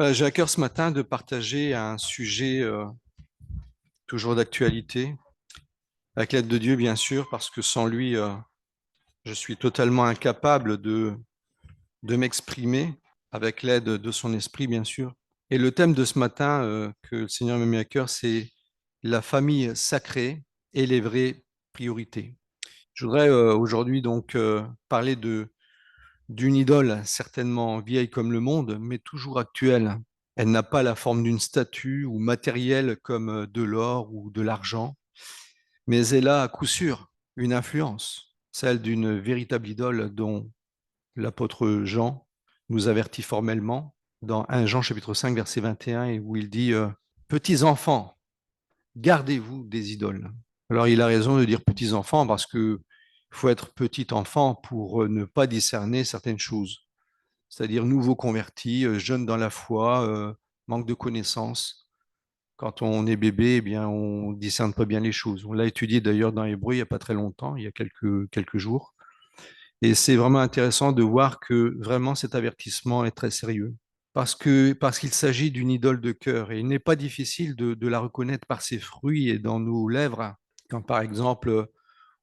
J'ai à cœur ce matin de partager un sujet toujours d'actualité, avec l'aide de Dieu bien sûr, parce que sans lui, je suis totalement incapable de m'exprimer, avec l'aide de son esprit bien sûr. Et le thème de ce matin que le Seigneur m'a mis à cœur, c'est la famille sacrée et les vraies priorités. Je voudrais aujourd'hui donc parler d'une idole certainement vieille comme le monde, mais toujours actuelle. Elle n'a pas la forme d'une statue ou matérielle comme de l'or ou de l'argent, mais elle a à coup sûr une influence, celle d'une véritable idole dont l'apôtre Jean nous avertit formellement dans 1 Jean chapitre 5 verset 21 et où il dit petits enfants, gardez-vous des idoles. Alors il a raison de dire petits enfants parce que il faut être petit enfant pour ne pas discerner certaines choses, c'est-à-dire nouveaux convertis, jeunes dans la foi, manque de connaissances. Quand on est bébé, eh bien, on ne discerne pas bien les choses. On l'a étudié d'ailleurs dans Hébreu il n'y a pas très longtemps, il y a quelques jours. Et c'est vraiment intéressant de voir que vraiment cet avertissement est très sérieux. Parce qu'il s'agit d'une idole de cœur et il n'est pas difficile de la reconnaître par ses fruits et dans nos lèvres. Quand par exemple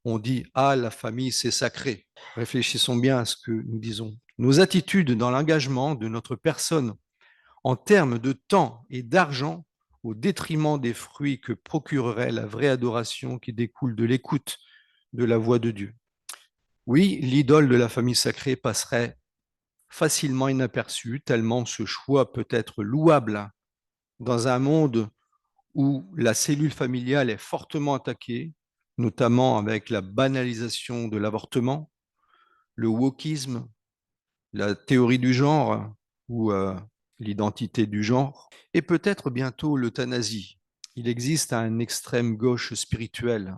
on dit ah, la famille c'est sacré. Réfléchissons bien à ce que nous disons. Nos attitudes dans l'engagement de notre personne en termes de temps et d'argent au détriment des fruits que procurerait la vraie adoration qui découle de l'écoute de la voix de Dieu. Oui, l'idole de la famille sacrée passerait facilement inaperçue, tellement ce choix peut être louable dans un monde où la cellule familiale est fortement attaquée, notamment avec la banalisation de l'avortement, le wokisme, la théorie du genre ou l'identité du genre, et peut-être bientôt l'euthanasie. Il existe un extrême gauche spirituel,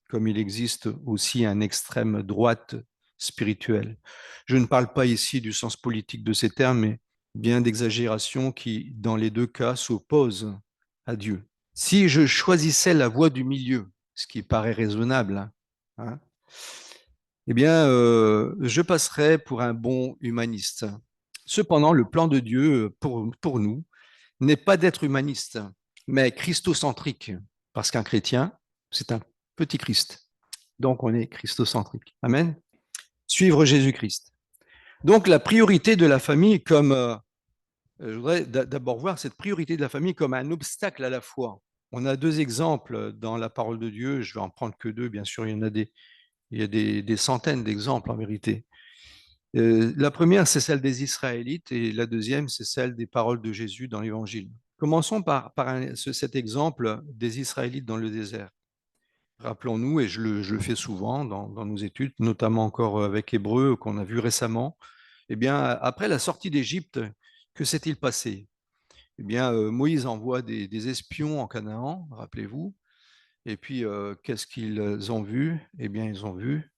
comme il existe aussi un extrême droite spirituelle. Je ne parle pas ici du sens politique de ces termes, mais bien d'exagération qui, dans les deux cas, s'opposent à Dieu. Si je choisissais la voie du milieu, ce qui paraît raisonnable, hein, eh bien, je passerais pour un bon humaniste. Cependant, le plan de Dieu pour nous n'est pas d'être humaniste, mais christocentrique, parce qu'un chrétien, c'est un petit Christ. Donc, on est christocentrique. Amen. Suivre Jésus-Christ. Donc, la priorité de la famille comme, je voudrais d'abord voir cette priorité de la famille comme un obstacle à la foi. On a deux exemples dans la parole de Dieu, je vais en prendre que deux, bien sûr, il y a des centaines d'exemples en vérité. La première, c'est celle des Israélites et la deuxième, c'est celle des paroles de Jésus dans l'Évangile. Commençons par cet exemple des Israélites dans le désert. Rappelons-nous, et je le fais souvent dans nos études, notamment encore avec Hébreu qu'on a vu récemment, eh bien, après la sortie d'Égypte, que s'est-il passé? Eh bien, Moïse envoie des espions en Canaan, rappelez-vous, et puis qu'est-ce qu'ils ont vu? Eh bien, ils ont vu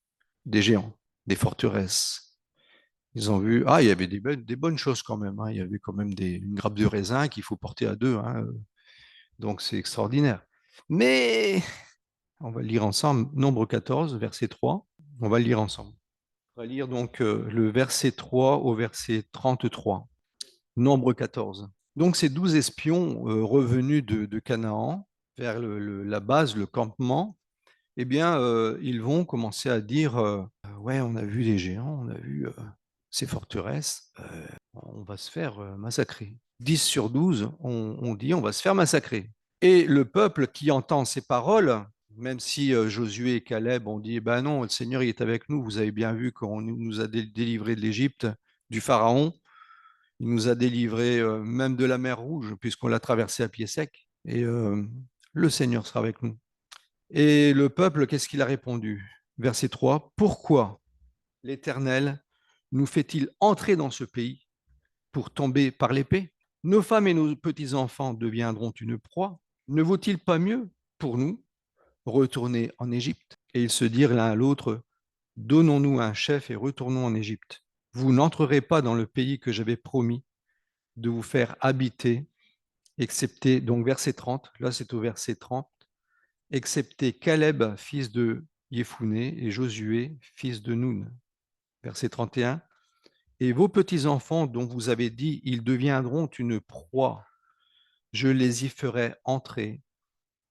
des géants, des forteresses. Ils ont vu, ah, il y avait des bonnes choses quand même, hein. Il y avait quand même une grappe de raisin qu'il faut porter à deux, hein. Donc c'est extraordinaire. Mais, on va le lire ensemble, Nombre 14, verset 3, on va le lire ensemble. On va lire donc le verset 3 au verset 33, Nombre 14. Donc ces 12 espions revenus de Canaan vers la base, le campement, eh bien, ils vont commencer à dire, ouais, on a vu des géants, on a vu ces forteresses, on va se faire massacrer. 10 sur 12, on dit, on va se faire massacrer. Et le peuple qui entend ces paroles, même si Josué et Caleb ont dit, ben non, le Seigneur il est avec nous, vous avez bien vu qu'on nous a délivrés de l'Égypte, du Pharaon, il nous a délivrés même de la mer Rouge, puisqu'on l'a traversée à pied sec, et le Seigneur sera avec nous. Et le peuple, qu'est-ce qu'il a répondu? Verset 3, pourquoi l'Éternel nous fait-il entrer dans ce pays pour tomber par l'épée? Nos femmes et nos petits-enfants deviendront une proie. Ne vaut-il pas mieux pour nous retourner en Égypte? Et ils se dirent l'un à l'autre, donnons-nous un chef et retournons en Égypte. Vous n'entrerez pas dans le pays que j'avais promis de vous faire habiter, excepté, donc verset 30, là c'est au verset 30, excepté Caleb, fils de Yéphuné, et Josué, fils de Nun. Verset 31, Et vos petits-enfants dont vous avez dit, ils deviendront une proie, je les y ferai entrer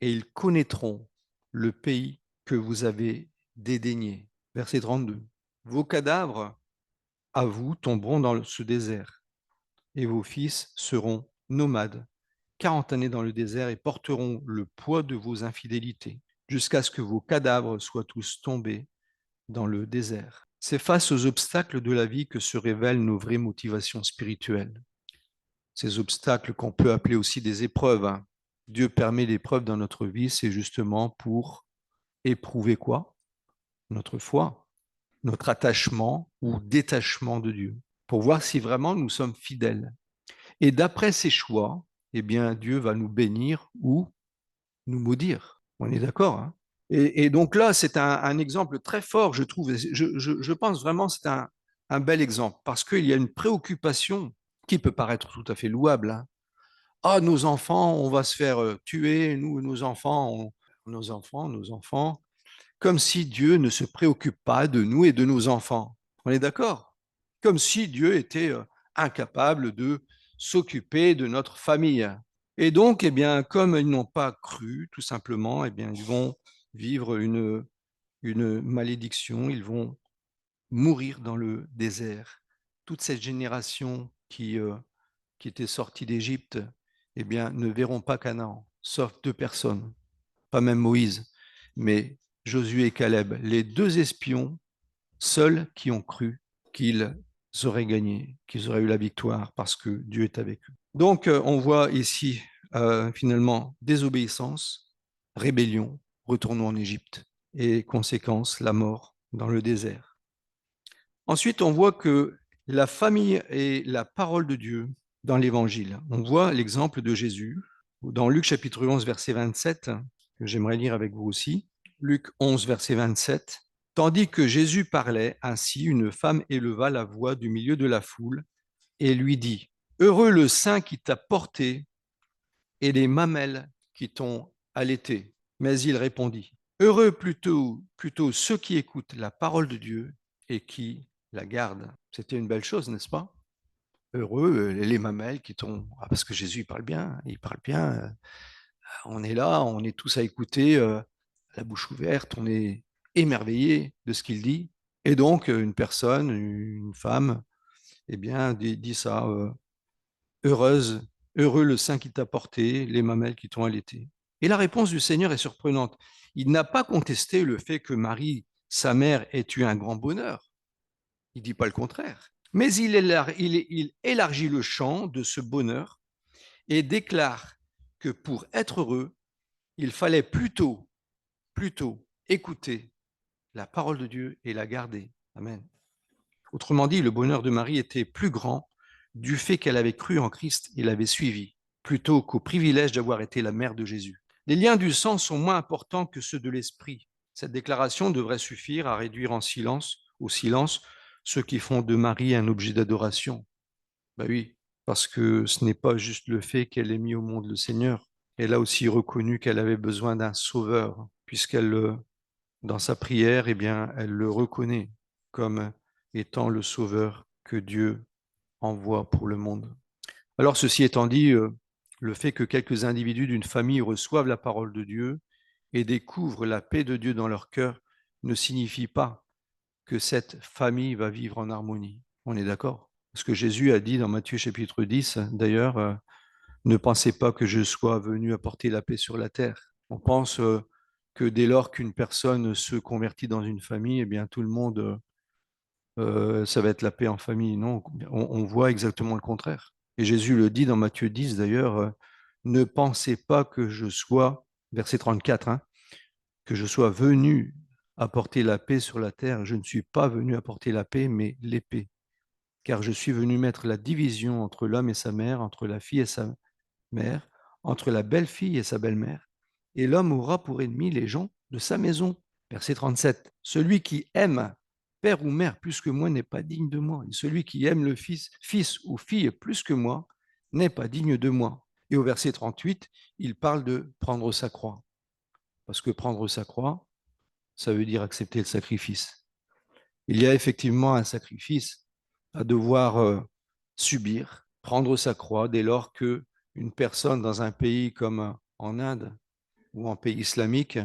et ils connaîtront le pays que vous avez dédaigné. Verset 32. Vos cadavres, à vous, tomberont dans ce désert et vos fils seront nomades 40 années dans le désert et porteront le poids de vos infidélités jusqu'à ce que vos cadavres soient tous tombés dans le désert. C'est face aux obstacles de la vie que se révèlent nos vraies motivations spirituelles. Ces obstacles qu'on peut appeler aussi des épreuves, hein. Dieu permet l'épreuve dans notre vie, c'est justement pour éprouver quoi? Notre foi, notre attachement ou détachement de Dieu, pour voir si vraiment nous sommes fidèles. Et d'après ses choix, eh bien, Dieu va nous bénir ou nous maudire. On est d'accord, hein? Et donc là, c'est un exemple très fort, je trouve. Je pense vraiment que c'est un bel exemple parce qu'il y a une préoccupation qui peut paraître tout à fait louable, hein. Ah, nos enfants, on va se faire tuer, nous, nos enfants, comme si Dieu ne se préoccupe pas de nous et de nos enfants. On est d'accord? Comme si Dieu était incapable de s'occuper de notre famille. Et donc, eh bien, comme ils n'ont pas cru, tout simplement, eh bien, ils vont vivre une malédiction, ils vont mourir dans le désert. Toute cette génération qui était sortie d'Égypte, eh bien, ne verront pas Canaan, sauf deux personnes, pas même Moïse, mais Josué et Caleb, les deux espions seuls qui ont cru qu'ils auraient gagné, qu'ils auraient eu la victoire parce que Dieu est avec eux. Donc, on voit ici finalement désobéissance, rébellion, retournons en Égypte et conséquence, la mort dans le désert. Ensuite, on voit que la famille est la parole de Dieu dans l'Évangile. On voit l'exemple de Jésus dans Luc chapitre 11, verset 27, que j'aimerais lire avec vous aussi. Luc 11, verset 27. Tandis que Jésus parlait ainsi, une femme éleva la voix du milieu de la foule et lui dit, heureux le sein qui t'a porté et les mamelles qui t'ont allaité. Mais il répondit, heureux plutôt ceux qui écoutent la parole de Dieu et qui la gardent. C'était une belle chose, n'est-ce pas? Heureux les mamelles qui t'ont... Ah, parce que Jésus, il parle bien. On est là, on est tous à écouter, la bouche ouverte, on est émerveillé de ce qu'il dit. Et donc, une personne, une femme, eh bien, dit ça, heureuse, heureux le sein qui t'a porté, les mamelles qui t'ont allaité. Et la réponse du Seigneur est surprenante. Il n'a pas contesté le fait que Marie, sa mère, ait eu un grand bonheur. Il ne dit pas le contraire. Mais il élargit le champ de ce bonheur et déclare que pour être heureux, il fallait plutôt écouter la parole de Dieu et la garder. Amen. Autrement dit, le bonheur de Marie était plus grand du fait qu'elle avait cru en Christ et l'avait suivi, plutôt qu'au privilège d'avoir été la mère de Jésus. Les liens du sang sont moins importants que ceux de l'esprit. Cette déclaration devrait suffire à réduire au silence, ceux qui font de Marie un objet d'adoration. Ben oui, parce que ce n'est pas juste le fait qu'elle ait mis au monde le Seigneur. Elle a aussi reconnu qu'elle avait besoin d'un sauveur, puisqu'elle, dans sa prière, eh bien, elle le reconnaît comme étant le sauveur que Dieu envoie pour le monde. Alors, ceci étant dit, le fait que quelques individus d'une famille reçoivent la parole de Dieu et découvrent la paix de Dieu dans leur cœur ne signifie pas que cette famille va vivre en harmonie. On est d'accord? Parce que Jésus a dit dans Matthieu chapitre 10, d'ailleurs, ne pensez pas que je sois venu apporter la paix sur la terre. On pense que dès lors qu'une personne se convertit dans une famille, eh bien tout le monde, ça va être la paix en famille. Non, on voit exactement le contraire. Et Jésus le dit dans Matthieu 10 d'ailleurs, ne pensez pas que je sois, verset 34, hein, que je sois venu apporter la paix sur la terre. Je ne suis pas venu apporter la paix, mais l'épée. Car je suis venu mettre la division entre l'homme et sa mère, entre la fille et sa mère, entre la belle-fille et sa belle-mère. Et l'homme aura pour ennemi les gens de sa maison. Verset 37. Celui qui aime père ou mère plus que moi n'est pas digne de moi. Et celui qui aime le fils ou fille plus que moi n'est pas digne de moi. Et au verset 38, il parle de prendre sa croix. Parce que prendre sa croix, ça veut dire accepter le sacrifice. Il y a effectivement un sacrifice à devoir subir, prendre sa croix dès lors que une personne dans un pays comme en Inde ou en pays islamique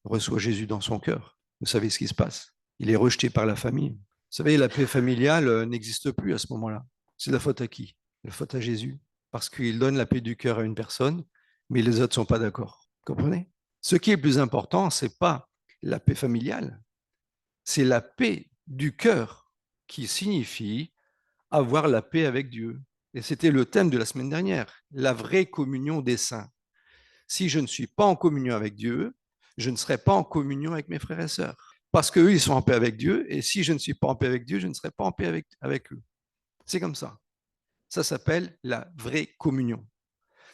reçoit Jésus dans son cœur. Vous savez ce qui se passe. Il est rejeté par la famille. Vous savez, la paix familiale n'existe plus à ce moment-là. C'est la faute à qui? La faute à Jésus. Parce qu'il donne la paix du cœur à une personne, mais les autres ne sont pas d'accord. Vous comprenez? Ce qui est le plus important, ce n'est pas la paix familiale, c'est la paix du cœur qui signifie avoir la paix avec Dieu. Et c'était le thème de la semaine dernière, la vraie communion des saints. Si je ne suis pas en communion avec Dieu, je ne serai pas en communion avec mes frères et sœurs. Parce qu'eux, ils sont en paix avec Dieu, et si je ne suis pas en paix avec Dieu, je ne serai pas en paix avec eux. C'est comme ça. Ça s'appelle la vraie communion.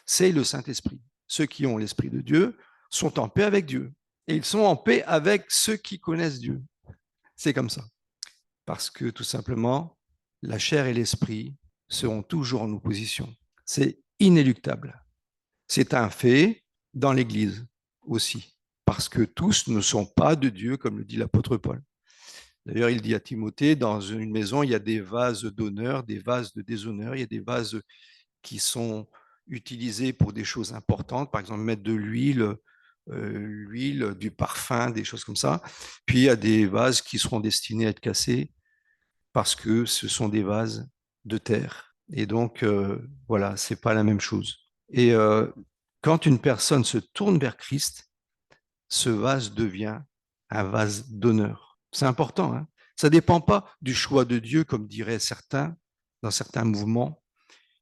C'est le Saint-Esprit. Ceux qui ont l'Esprit de Dieu sont en paix avec Dieu. Et ils sont en paix avec ceux qui connaissent Dieu. C'est comme ça. Parce que tout simplement, la chair et l'esprit seront toujours en opposition. C'est inéluctable. C'est un fait dans l'Église aussi, parce que tous ne sont pas de Dieu, comme le dit l'apôtre Paul. D'ailleurs, il dit à Timothée, dans une maison, il y a des vases d'honneur, des vases de déshonneur, il y a des vases qui sont utilisés pour des choses importantes, par exemple mettre de l'huile, du parfum, des choses comme ça. Puis il y a des vases qui seront destinés à être cassés parce que ce sont des vases de terre. Et donc, voilà, c'est pas la même chose. Et quand une personne se tourne vers Christ, ce vase devient un vase d'honneur. C'est important, hein? Ça ne dépend pas du choix de Dieu, comme diraient certains, dans certains mouvements,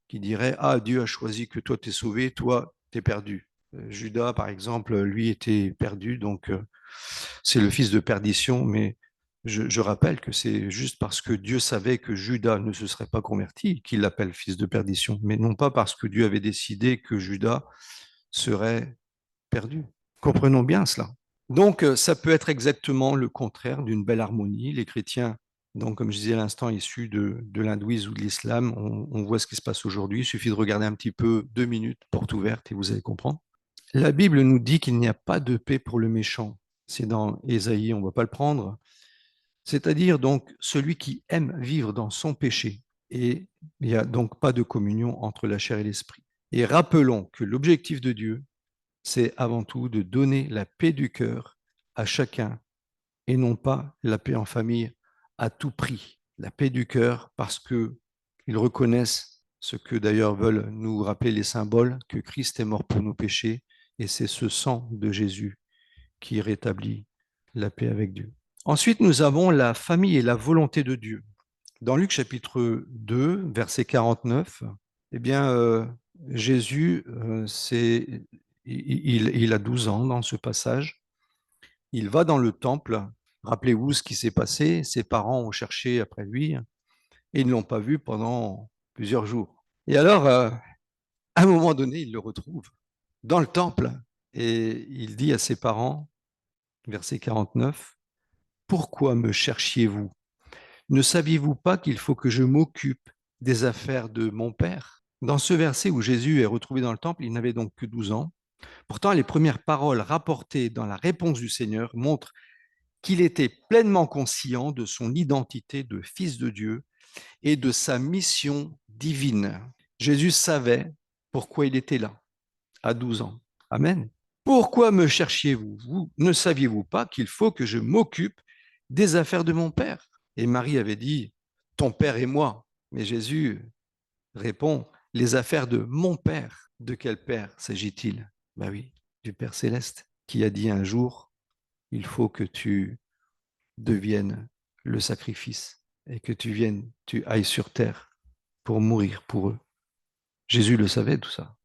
qui diraient, ah, Dieu a choisi que toi t'es sauvé, toi t'es perdu. Judas, par exemple, lui était perdu, donc c'est le fils de perdition, mais je rappelle que c'est juste parce que Dieu savait que Judas ne se serait pas converti qu'il l'appelle fils de perdition, mais non pas parce que Dieu avait décidé que Judas serait perdu. Comprenons bien cela. Donc, ça peut être exactement le contraire d'une belle harmonie. Les chrétiens, donc, comme je disais à l'instant, issus de l'hindouisme ou de l'islam, on voit ce qui se passe aujourd'hui. Il suffit de regarder un petit peu 2 minutes, porte ouverte, et vous allez comprendre. La Bible nous dit qu'il n'y a pas de paix pour le méchant. C'est dans Ésaïe, on ne va pas le prendre. C'est-à-dire donc celui qui aime vivre dans son péché. Et il n'y a donc pas de communion entre la chair et l'esprit. Et rappelons que l'objectif de Dieu, c'est avant tout de donner la paix du cœur à chacun et non pas la paix en famille à tout prix. La paix du cœur parce qu'ils reconnaissent ce que d'ailleurs veulent nous rappeler les symboles, que Christ est mort pour nos péchés et c'est ce sang de Jésus qui rétablit la paix avec Dieu. Ensuite, nous avons la famille et la volonté de Dieu. Dans Luc chapitre 2, verset 49, eh bien, Jésus, il a 12 ans dans ce passage. Il va dans le temple. Rappelez-vous ce qui s'est passé. Ses parents ont cherché après lui et ils ne l'ont pas vu pendant plusieurs jours. Et alors, à un moment donné, il le retrouve dans le temple et il dit à ses parents, verset 49, pourquoi me cherchiez-vous? Ne saviez-vous pas qu'il faut que je m'occupe des affaires de mon Père? Dans ce verset où Jésus est retrouvé dans le temple, il n'avait donc que 12 ans. Pourtant, les premières paroles rapportées dans la réponse du Seigneur montrent qu'il était pleinement conscient de son identité de fils de Dieu et de sa mission divine. Jésus savait pourquoi il était là, à 12 ans. Amen. Pourquoi me cherchiez-vous? Vous ne saviez-vous pas qu'il faut que je m'occupe des affaires de mon Père? Et Marie avait dit, ton Père et moi. Mais Jésus répond, les affaires de mon Père. De quel Père s'agit-il? Ben oui, du Père céleste, qui a dit un jour, il faut que tu deviennes le sacrifice et que tu ailles sur terre pour mourir pour eux. Jésus le savait, tout ça.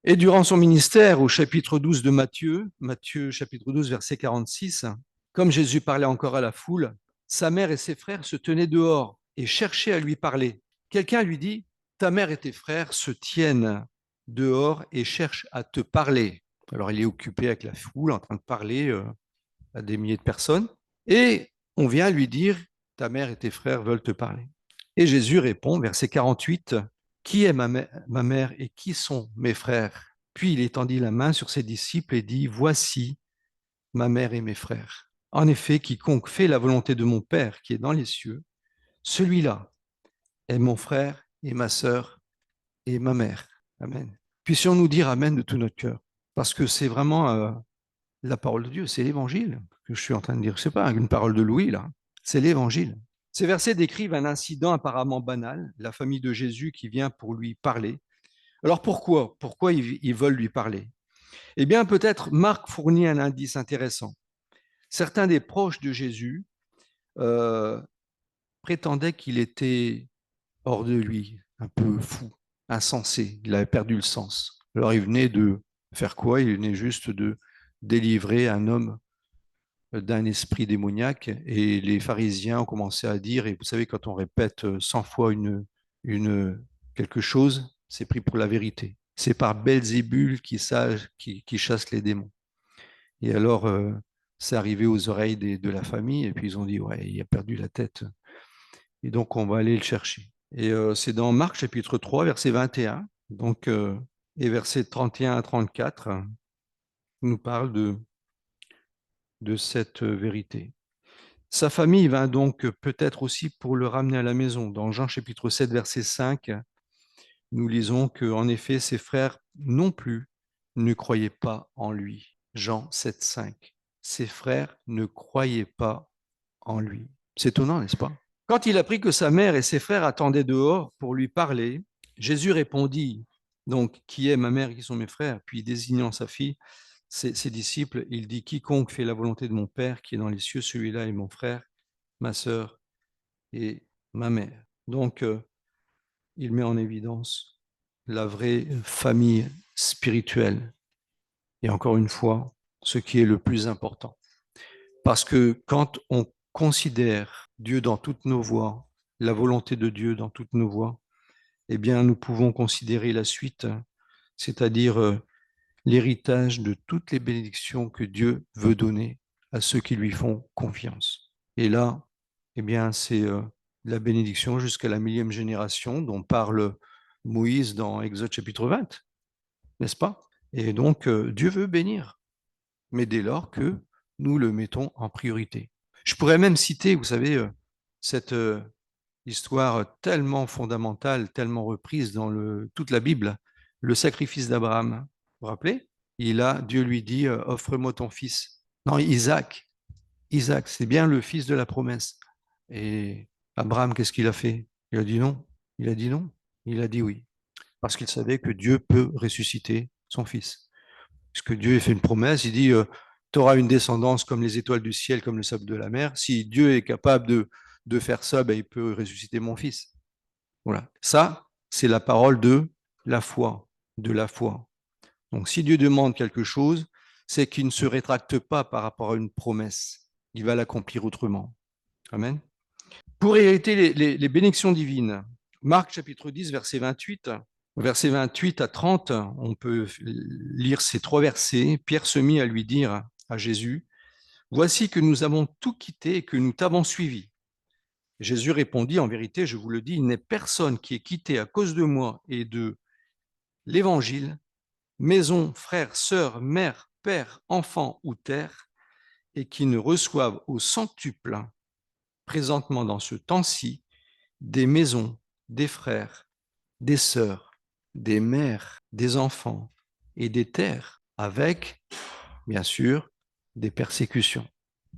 Et durant son ministère, au chapitre 12 de Matthieu chapitre 12, verset 46, comme Jésus parlait encore à la foule, sa mère et ses frères se tenaient dehors et cherchaient à lui parler. Quelqu'un lui dit, ta mère et tes frères se tiennent dehors et cherchent à te parler. Alors il est occupé avec la foule, en train de parler à des milliers de personnes, et on vient lui dire, ta mère et tes frères veulent te parler. Et Jésus répond, verset 48, qui est ma mère et qui sont mes frères? Puis il étendit la main sur ses disciples et dit, voici ma mère et mes frères. En effet, quiconque fait la volonté de mon Père qui est dans les cieux, celui-là est mon frère et ma sœur et ma mère. Amen. Puissions-nous dire Amen de tout notre cœur, parce que c'est vraiment la parole de Dieu, c'est l'évangile que je suis en train de dire. Ce n'est pas une parole de Louis, là, c'est l'évangile. Ces versets décrivent un incident apparemment banal, la famille de Jésus qui vient pour lui parler. Alors pourquoi? Pourquoi ils veulent lui parler? Eh bien, peut-être Marc fournit un indice intéressant. Certains des proches de Jésus euh, prétendaient qu'il était hors de lui, un peu fou, insensé, il avait perdu le sens. Alors il venait de faire quoi? Il venait juste de délivrer un homme d'un esprit démoniaque et les pharisiens ont commencé à dire, et vous savez, quand on répète 100 fois quelque chose, c'est pris pour la vérité. C'est par Belzébul qui chasse les démons. Et alors, c'est arrivé aux oreilles de la famille, et puis ils ont dit, ouais, il a perdu la tête. Et donc, on va aller le chercher. Et c'est dans Marc chapitre 3, verset 21, donc, et verset 31 à 34, nous parle de cette vérité. Sa famille vint donc peut-être aussi pour le ramener à la maison. Dans Jean chapitre 7, verset 5, nous lisons qu'en effet, ses frères non plus ne croyaient pas en lui. Jean 7, 5. Ses frères ne croyaient pas en lui. C'est étonnant, n'est-ce pas? Quand il apprit que sa mère et ses frères attendaient dehors pour lui parler, Jésus répondit, donc, qui est ma mère et qui sont mes frères? Puis désignant sa fille, ses disciples, il dit, quiconque fait la volonté de mon Père qui est dans les cieux, celui-là est mon frère, ma sœur et ma mère. Donc, il met en évidence la vraie famille spirituelle. Et encore une fois, ce qui est le plus important. Parce que quand on considère Dieu dans toutes nos voies, la volonté de Dieu dans toutes nos voies, eh bien, nous pouvons considérer la suite, c'est-à-dire l'héritage de toutes les bénédictions que Dieu veut donner à ceux qui lui font confiance. Et là, eh bien, c'est la bénédiction jusqu'à la millième génération dont parle Moïse dans Exode chapitre 20, n'est-ce pas? Et donc, Dieu veut bénir, mais dès lors que nous le mettons en priorité. Je pourrais même citer, vous savez, cette histoire tellement fondamentale, tellement reprise dans toute la Bible, le sacrifice d'Abraham. Vous vous rappelez? Dieu lui dit, offre-moi ton fils. Non, Isaac. Isaac, c'est bien le fils de la promesse. Et Abraham, qu'est-ce qu'il a fait? Il a dit non. Il a dit non. Il a dit oui. Parce qu'il savait que Dieu peut ressusciter son fils. Parce que Dieu a fait une promesse, il dit, tu auras une descendance comme les étoiles du ciel, comme le sable de la mer. Si Dieu est capable de faire ça, ben, il peut ressusciter mon fils. Voilà. Ça, c'est la parole la foi, de la foi. Donc, si Dieu demande quelque chose, c'est qu'il ne se rétracte pas par rapport à une promesse. Il va l'accomplir autrement. Amen. Pour hériter les bénédictions divines, Marc chapitre 10, verset 28 à 30, on peut lire ces trois versets. Pierre se mit à lui dire à Jésus, voici que nous avons tout quitté et que nous t'avons suivi. Jésus répondit, en vérité, je vous le dis, il n'est personne qui ait quitté à cause de moi et de l'évangile, maison, frère, sœur, mère, père, enfant ou terre, et qui ne reçoive au centuple, présentement dans ce temps-ci, des maisons, des frères, des sœurs, des mères, des enfants et des terres, avec, bien sûr, des persécutions.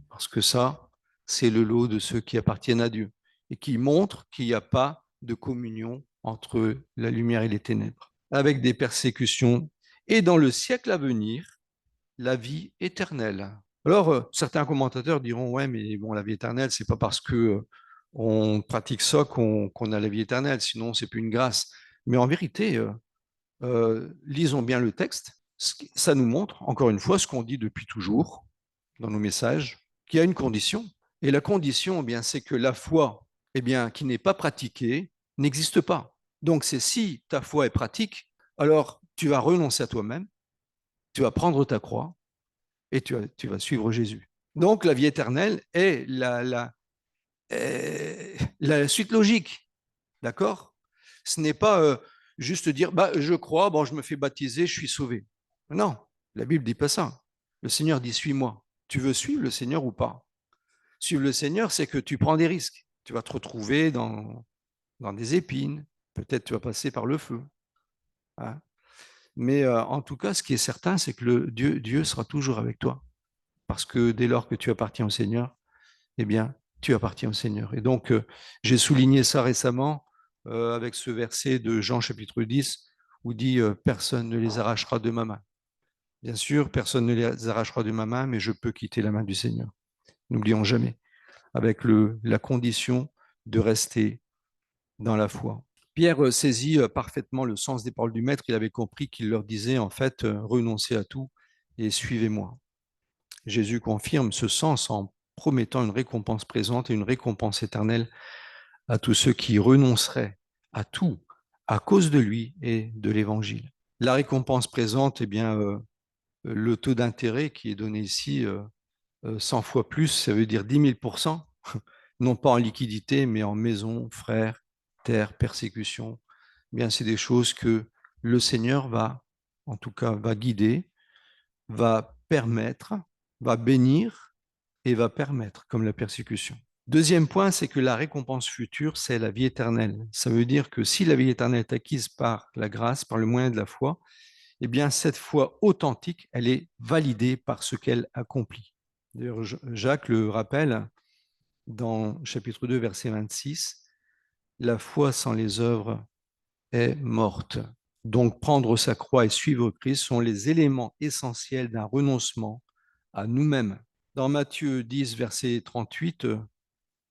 Parce que ça, c'est le lot de ceux qui appartiennent à Dieu et qui montrent qu'il n'y a pas de communion entre la lumière et les ténèbres, avec des persécutions et dans le siècle à venir, la vie éternelle. Alors, certains commentateurs diront, ouais, mais bon, la vie éternelle, c'est pas parce que on pratique ça qu'on a la vie éternelle, sinon c'est plus une grâce. Mais en vérité, lisons bien le texte. Ça nous montre, encore une fois, ce qu'on dit depuis toujours dans nos messages, qu'il y a une condition. Et la condition, eh bien, c'est que la foi, eh bien, qui n'est pas pratiquée, n'existe pas. Donc, c'est si ta foi est pratique, alors tu vas renoncer à toi-même, tu vas prendre ta croix et tu vas suivre Jésus. Donc, la vie éternelle est la suite logique, d'accord? Ce n'est pas juste dire, bah, je crois, bon, je me fais baptiser, je suis sauvé. Non, la Bible ne dit pas ça. Le Seigneur dit, suis-moi. Tu veux suivre le Seigneur ou pas? Suivre le Seigneur, c'est que tu prends des risques. Tu vas te retrouver dans des épines, peut-être tu vas passer par le feu. Hein. Mais en tout cas, ce qui est certain, c'est que Dieu sera toujours avec toi. Parce que dès lors que tu appartiens au Seigneur, eh bien, tu appartiens au Seigneur. Et donc, j'ai souligné ça récemment avec ce verset de Jean chapitre 10, où dit personne ne les arrachera de ma main. Bien sûr, personne ne les arrachera de ma main, mais je peux quitter la main du Seigneur. N'oublions jamais, avec la condition de rester dans la foi. Pierre saisit parfaitement le sens des paroles du Maître. Il avait compris qu'il leur disait en fait renoncez à tout et suivez-moi. Jésus confirme ce sens en promettant une récompense présente et une récompense éternelle à tous ceux qui renonceraient à tout à cause de lui et de l'Évangile. La récompense présente, eh bien, le taux d'intérêt qui est donné ici, 100 fois plus, ça veut dire 10 000%, non pas en liquidité, mais en maison, frères, terre, persécution. Eh bien, c'est des choses que le Seigneur va, en tout cas, va guider, va permettre, va bénir et va permettre, comme la persécution. Deuxième point, c'est que la récompense future, c'est la vie éternelle. Ça veut dire que si la vie éternelle est acquise par la grâce, par le moyen de la foi, eh bien, cette foi authentique, elle est validée par ce qu'elle accomplit. D'ailleurs, Jacques le rappelle dans chapitre 2, verset 26, la foi sans les œuvres est morte. Donc, prendre sa croix et suivre Christ sont les éléments essentiels d'un renoncement à nous-mêmes. Dans Matthieu 10, verset 38,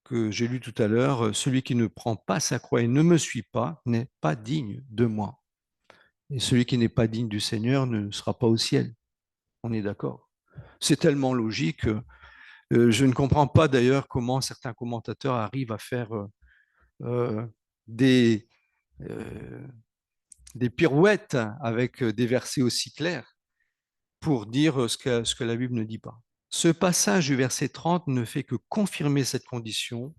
que j'ai lu tout à l'heure, celui qui ne prend pas sa croix et ne me suit pas n'est pas digne de moi. Et celui qui n'est pas digne du Seigneur ne sera pas au ciel. On est d'accord. C'est tellement logique. Je ne comprends pas d'ailleurs comment certains commentateurs arrivent à faire euh, des, euh, des pirouettes avec des versets aussi clairs pour dire ce que la Bible ne dit pas. Ce passage du verset 30 ne fait que confirmer cette condition.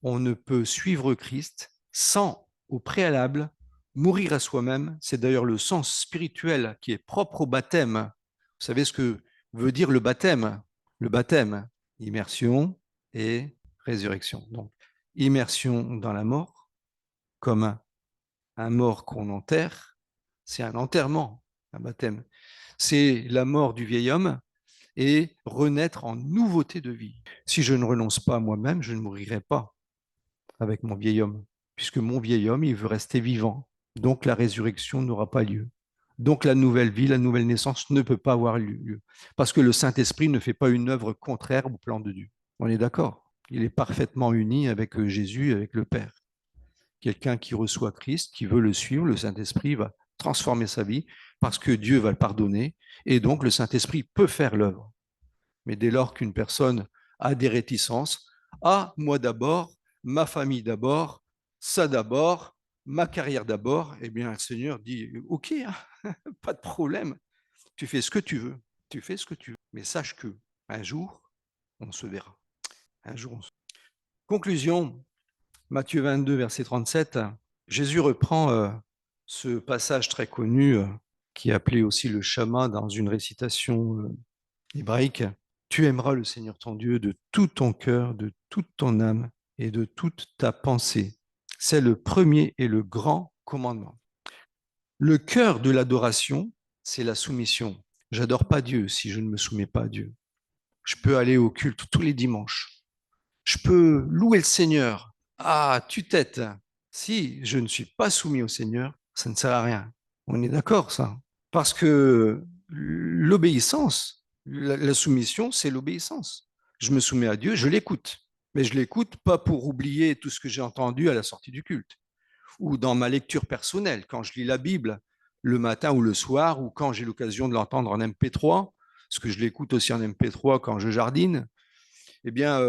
On ne peut suivre Christ sans, au préalable, mourir à soi-même. C'est d'ailleurs le sens spirituel qui est propre au baptême. Vous savez ce que veut dire le baptême? Le baptême, immersion et résurrection. Donc, immersion dans la mort, comme un mort qu'on enterre, c'est un enterrement, un baptême. C'est la mort du vieil homme et renaître en nouveauté de vie. Si je ne renonce pas à moi-même, je ne mourirai pas avec mon vieil homme, puisque mon vieil homme, il veut rester vivant. Donc la résurrection n'aura pas lieu. Donc la nouvelle vie, la nouvelle naissance ne peut pas avoir lieu, parce que le Saint-Esprit ne fait pas une œuvre contraire au plan de Dieu. On est d'accord? Il est parfaitement uni avec Jésus, avec le Père. Quelqu'un qui reçoit Christ, qui veut le suivre, le Saint-Esprit va transformer sa vie parce que Dieu va le pardonner et donc le Saint-Esprit peut faire l'œuvre. Mais dès lors qu'une personne a des réticences, ah, moi d'abord, ma famille d'abord, ça d'abord, ma carrière d'abord, eh bien, le Seigneur dit, OK, hein, pas de problème, tu fais ce que tu veux, tu fais ce que tu veux, mais sache que un jour, on se verra. Un jour, on se... Conclusion, Matthieu 22, verset 37, Jésus reprend ce passage très connu qui est appelé aussi le Shama dans une récitation hébraïque. Tu aimeras le Seigneur ton Dieu de tout ton cœur, de toute ton âme et de toute ta pensée. C'est le premier et le grand commandement. Le cœur de l'adoration, c'est la soumission. J'adore pas Dieu si je ne me soumets pas à Dieu. Je peux aller au culte tous les dimanches. Je peux louer le Seigneur à tue-tête. Si je ne suis pas soumis au Seigneur, ça ne sert à rien. On est d'accord, ça. Parce que l'obéissance, la soumission, c'est l'obéissance. Je me soumets à Dieu, je l'écoute. Mais je l'écoute pas pour oublier tout ce que j'ai entendu à la sortie du culte ou dans ma lecture personnelle, quand je lis la Bible le matin ou le soir, ou quand j'ai l'occasion de l'entendre en MP3, parce que je l'écoute aussi en MP3 quand je jardine, eh bien,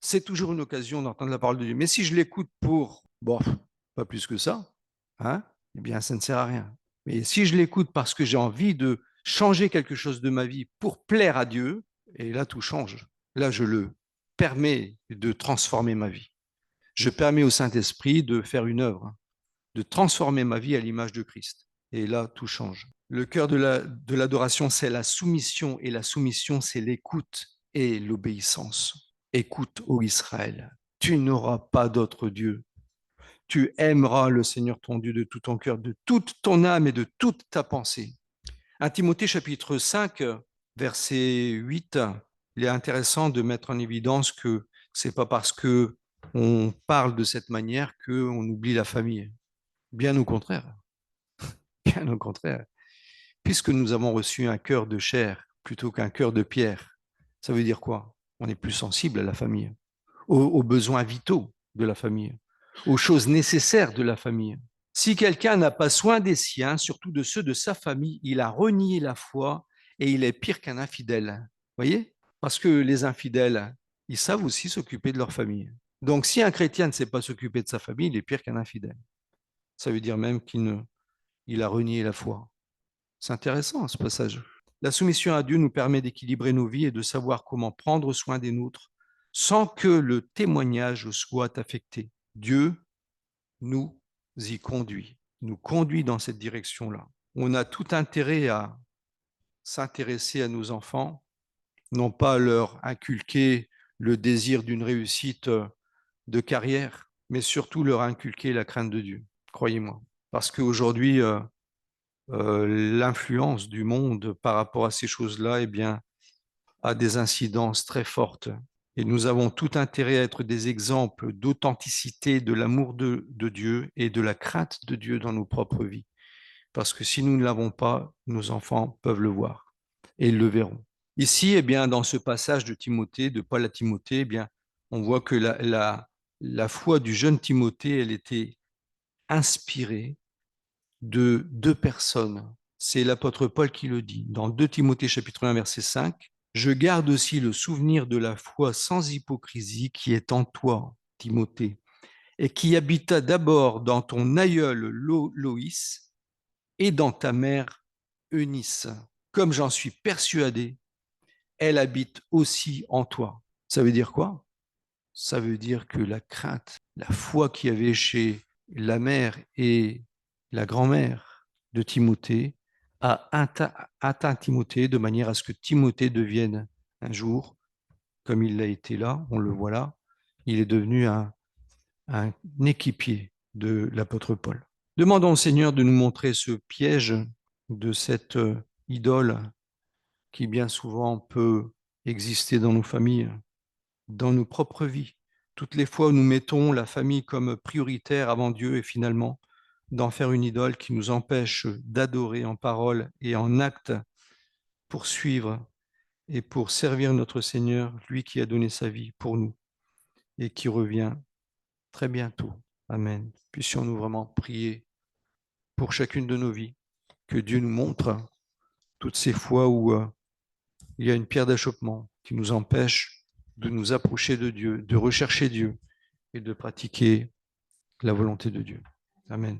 c'est toujours une occasion d'entendre la parole de Dieu. Mais si je l'écoute pour, bon, pas plus que ça, hein, eh bien, ça ne sert à rien. Mais si je l'écoute parce que j'ai envie de changer quelque chose de ma vie pour plaire à Dieu, et là, tout change. Là, je le permets de transformer ma vie. Je permets au Saint-Esprit de faire une œuvre, de transformer ma vie à l'image de Christ. Et là, tout change. Le cœur de l'adoration, c'est la soumission, et la soumission, c'est l'écoute et l'obéissance. Écoute, ô Israël, tu n'auras pas d'autre Dieu. tu aimeras le Seigneur ton Dieu de tout ton cœur, de toute ton âme et de toute ta pensée. 1 Timothée chapitre 5, verset 8, il est intéressant de mettre en évidence que c'est pas parce que on parle de cette manière qu'on oublie la famille. Bien au contraire. Bien au contraire. Puisque nous avons reçu un cœur de chair plutôt qu'un cœur de pierre, ça veut dire quoi? On est plus sensible à la famille, aux besoins vitaux de la famille, aux choses nécessaires de la famille. Si quelqu'un n'a pas soin des siens, surtout de ceux de sa famille, il a renié la foi et il est pire qu'un infidèle. Voyez? Parce que les infidèles, ils savent aussi s'occuper de leur famille. Donc, si un chrétien ne sait pas s'occuper de sa famille, il est pire qu'un infidèle. Ça veut dire même qu'il a renié la foi. C'est intéressant ce passage. La soumission à Dieu nous permet d'équilibrer nos vies et de savoir comment prendre soin des nôtres sans que le témoignage soit affecté. Dieu nous nous conduit dans cette direction-là. On a tout intérêt à s'intéresser à nos enfants, non pas leur inculquer le désir d'une réussite de carrière, mais surtout leur inculquer la crainte de Dieu, croyez-moi. Parce qu'aujourd'hui, l'influence du monde par rapport à ces choses-là, eh bien, a des incidences très fortes. Et nous avons tout intérêt à être des exemples d'authenticité, de l'amour de Dieu et de la crainte de Dieu dans nos propres vies. Parce que si nous ne l'avons pas, nos enfants peuvent le voir et ils le verront. Ici, eh bien, dans ce passage de Timothée, de Paul à Timothée, eh bien, on voit que la foi du jeune Timothée, elle était inspirée de deux personnes. C'est l'apôtre Paul qui le dit. Dans 2 Timothée chapitre 1 verset 5, je garde aussi le souvenir de la foi sans hypocrisie qui est en toi, Timothée, et qui habita d'abord dans ton aïeul Loïs et dans ta mère Eunice. Comme j'en suis persuadé, elle habite aussi en toi. Ça veut dire quoi? Ça veut dire que la crainte, la foi qu'il y avait chez la mère et la grand-mère de Timothée a atteint Timothée de manière à ce que Timothée devienne un jour, comme il l'a été là, on le voit là, il est devenu un équipier de l'apôtre Paul. Demandons au Seigneur de nous montrer ce piège de cette idole qui bien souvent peut exister dans nos familles, dans nos propres vies. Toutes les fois où nous mettons la famille comme prioritaire avant Dieu et finalement d'en faire une idole qui nous empêche d'adorer en parole et en acte pour suivre et pour servir notre Seigneur, lui qui a donné sa vie pour nous et qui revient très bientôt. Amen. Puissions-nous vraiment prier pour chacune de nos vies, que Dieu nous montre toutes ces fois où il y a une pierre d'achoppement qui nous empêche de nous approcher de Dieu, de rechercher Dieu et de pratiquer la volonté de Dieu. Amen.